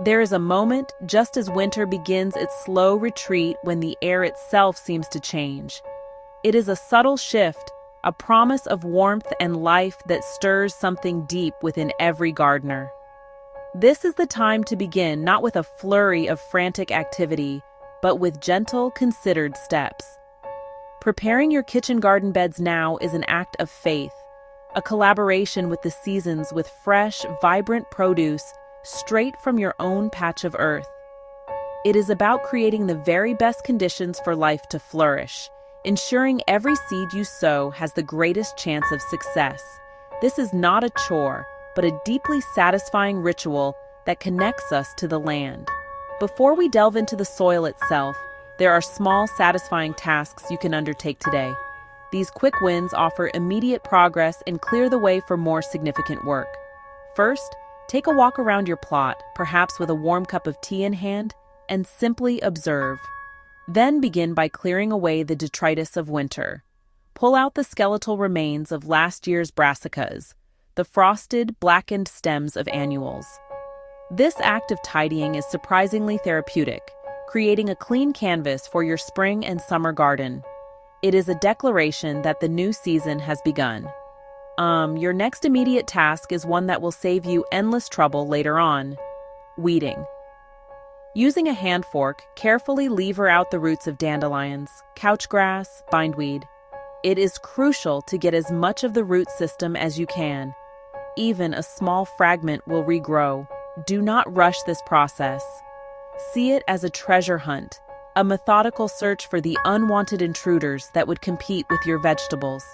There is a moment just as winter begins its slow retreat when the air itself seems to change. It is a subtle shift, a promise of warmth and life that stirs something deep within every gardener. This is the time to begin not with a flurry of frantic activity, but with gentle, considered steps. Preparing your kitchen garden beds now is an act of faith, a collaboration with the seasons with fresh, vibrant produce straight from your own patch of earth. It is about creating the very best conditions for life to flourish, ensuring every seed you sow has the greatest chance of success. This is not a chore, but a deeply satisfying ritual that connects us to the land. Before we delve into the soil itself, there are small, satisfying tasks you can undertake today. These quick wins offer immediate progress and clear the way for more significant work. First, take a walk around your plot, perhaps with a warm cup of tea in hand, and simply observe. Then begin by clearing away the detritus of winter. Pull out the skeletal remains of last year's brassicas, the frosted, blackened stems of annuals. This act of tidying is surprisingly therapeutic, creating a clean canvas for your spring and summer garden. It is a declaration that the new season has begun. Your next immediate task is one that will save you endless trouble later on: weeding. Using a hand fork, carefully lever out the roots of dandelions, couchgrass, bindweed. It is crucial to get as much of the root system as you can. Even a small fragment will regrow. Do not rush this process. See it as a treasure hunt, a methodical search for the unwanted intruders that would compete with your vegetables.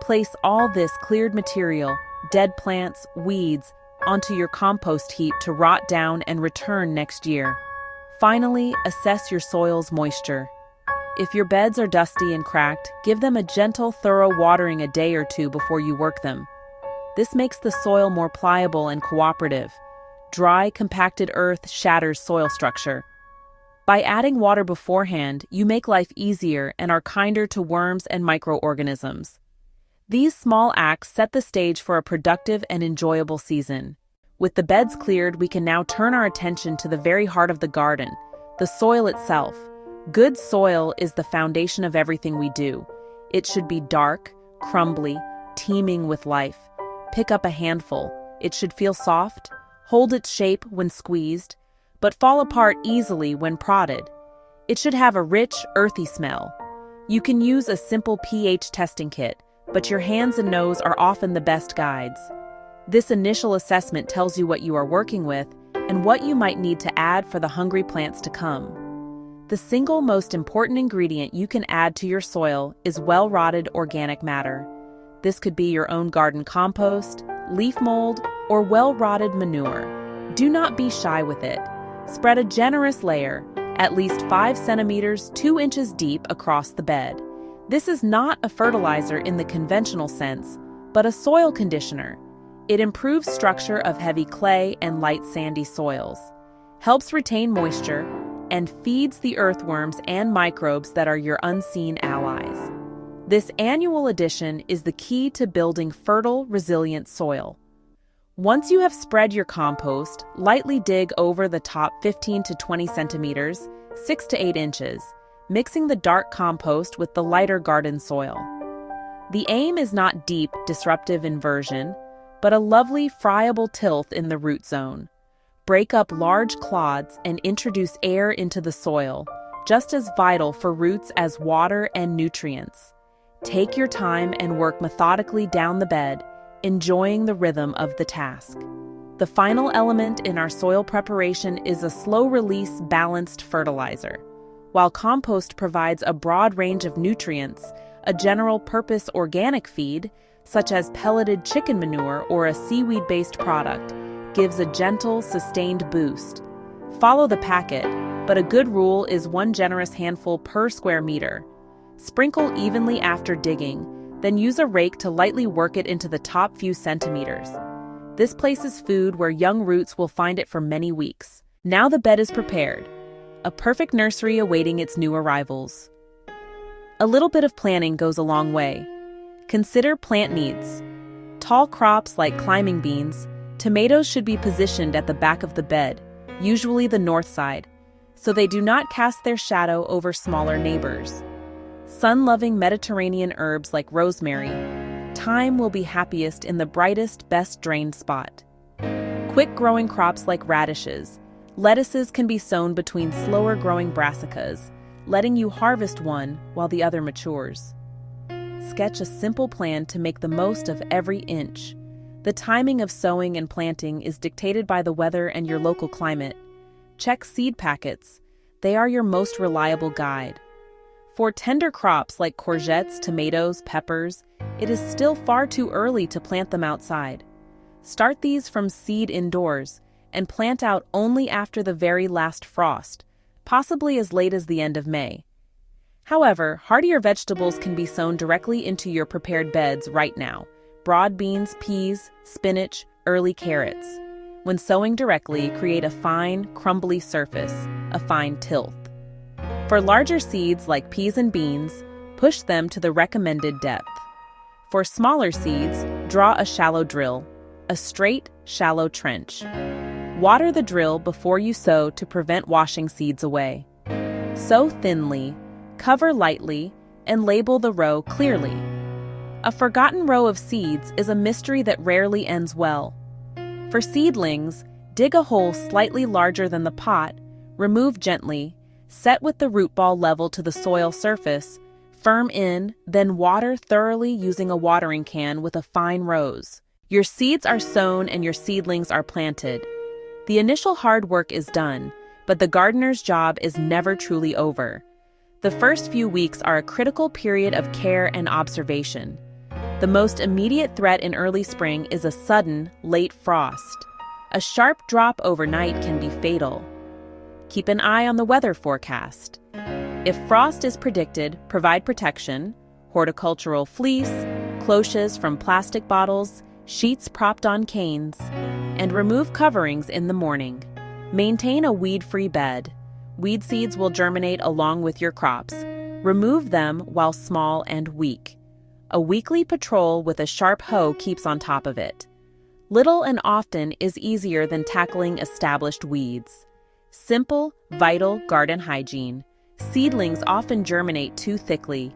Place all this cleared material, dead plants, weeds, onto your compost heap to rot down and return next year. Finally, assess your soil's moisture. If your beds are dusty and cracked, give them a gentle, thorough watering a day or two before you work them. This makes the soil more pliable and cooperative. Dry, compacted earth shatters soil structure. By adding water beforehand, you make life easier and are kinder to worms and microorganisms. These small acts set the stage for a productive and enjoyable season. With the beds cleared, we can now turn our attention to the very heart of the garden, the soil itself. Good soil is the foundation of everything we do. It should be dark, crumbly, teeming with life. Pick up a handful. It should feel soft, hold its shape when squeezed, but fall apart easily when prodded. It should have a rich, earthy smell. You can use a simple pH testing kit, but your hands and nose are often the best guides. This initial assessment tells you what you are working with and what you might need to add for the hungry plants to come. The single most important ingredient you can add to your soil is well-rotted organic matter. This could be your own garden compost, leaf mold, or well-rotted manure. Do not be shy with it. Spread a generous layer, at least 5 centimeters, 2 inches deep across the bed. This is not a fertilizer in the conventional sense, but a soil conditioner. It improves structure of heavy clay and light sandy soils, helps retain moisture, and feeds the earthworms and microbes that are your unseen allies. This annual addition is the key to building fertile, resilient soil. Once you have spread your compost, lightly dig over the top 15 to 20 centimeters, 6 to 8 inches, mixing the dark compost with the lighter garden soil. The aim is not deep, disruptive inversion, but a lovely, friable tilth in the root zone. Break up large clods and introduce air into the soil, just as vital for roots as water and nutrients. Take your time and work methodically down the bed, enjoying the rhythm of the task. The final element in our soil preparation is a slow-release, balanced fertilizer. While compost provides a broad range of nutrients, a general-purpose organic feed, such as pelleted chicken manure or a seaweed-based product, gives a gentle, sustained boost. Follow the packet, but a good rule is 1 generous handful per square meter. Sprinkle evenly after digging, then use a rake to lightly work it into the top few centimeters. This places food where young roots will find it for many weeks. Now the bed is prepared, a perfect nursery awaiting its new arrivals. A little bit of planning goes a long way. Consider plant needs. Tall crops like climbing beans, tomatoes should be positioned at the back of the bed. usually the north side, so they do not cast their shadow over smaller neighbors. Sun-loving Mediterranean herbs like rosemary, thyme will be happiest in the brightest, best drained spot. Quick-growing crops like radishes, lettuces can be sown between slower-growing brassicas, letting you harvest one while the other matures. Sketch a simple plan to make the most of every inch. The timing of sowing and planting is dictated by the weather and your local climate. Check seed packets. They are your most reliable guide. For tender crops like courgettes, tomatoes, peppers, it is still far too early to plant them outside. Start these from seed indoors and plant out only after the very last frost, possibly as late as the end of May. However, hardier vegetables can be sown directly into your prepared beds right now. Broad beans, peas, spinach, early carrots. When sowing directly, create a fine, crumbly surface, a fine tilth. For larger seeds like peas and beans, push them to the recommended depth. For smaller seeds, draw a shallow drill, a straight, shallow trench. Water the drill before you sow to prevent washing seeds away. Sow thinly, cover lightly, and label the row clearly. A forgotten row of seeds is a mystery that rarely ends well. For seedlings, dig a hole slightly larger than the pot, remove gently, set with the root ball level to the soil surface, firm in, then water thoroughly using a watering can with a fine rose. Your seeds are sown and your seedlings are planted. The initial hard work is done, but the gardener's job is never truly over. The first few weeks are a critical period of care and observation. The most immediate threat in early spring is a sudden, late frost. A sharp drop overnight can be fatal. Keep an eye on the weather forecast. If frost is predicted, provide protection, horticultural fleece, cloches from plastic bottles, sheets propped on canes, and remove coverings in the morning. Maintain a weed-free bed. Weed seeds will germinate along with your crops. Remove them while small and weak. A weekly patrol with a sharp hoe keeps on top of it. Little and often is easier than tackling established weeds. Simple, vital garden hygiene. Seedlings often germinate too thickly.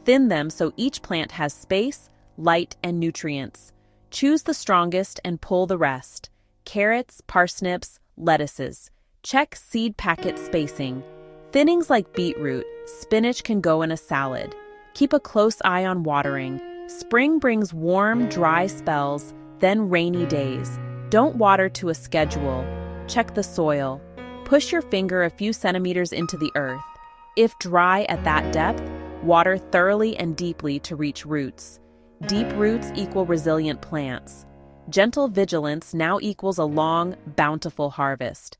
Thin them so each plant has space, light, and nutrients. Choose the strongest and pull the rest. Carrots, parsnips, lettuces. Check seed packet spacing. Thinnings like beetroot, spinach can go in a salad. Keep a close eye on watering. Spring brings warm, dry spells, then rainy days. Don't water to a schedule. Check the soil. Push your finger a few centimeters into the earth. If dry at that depth, water thoroughly and deeply to reach roots. Deep roots equal resilient plants. Gentle vigilance now equals a long, bountiful harvest.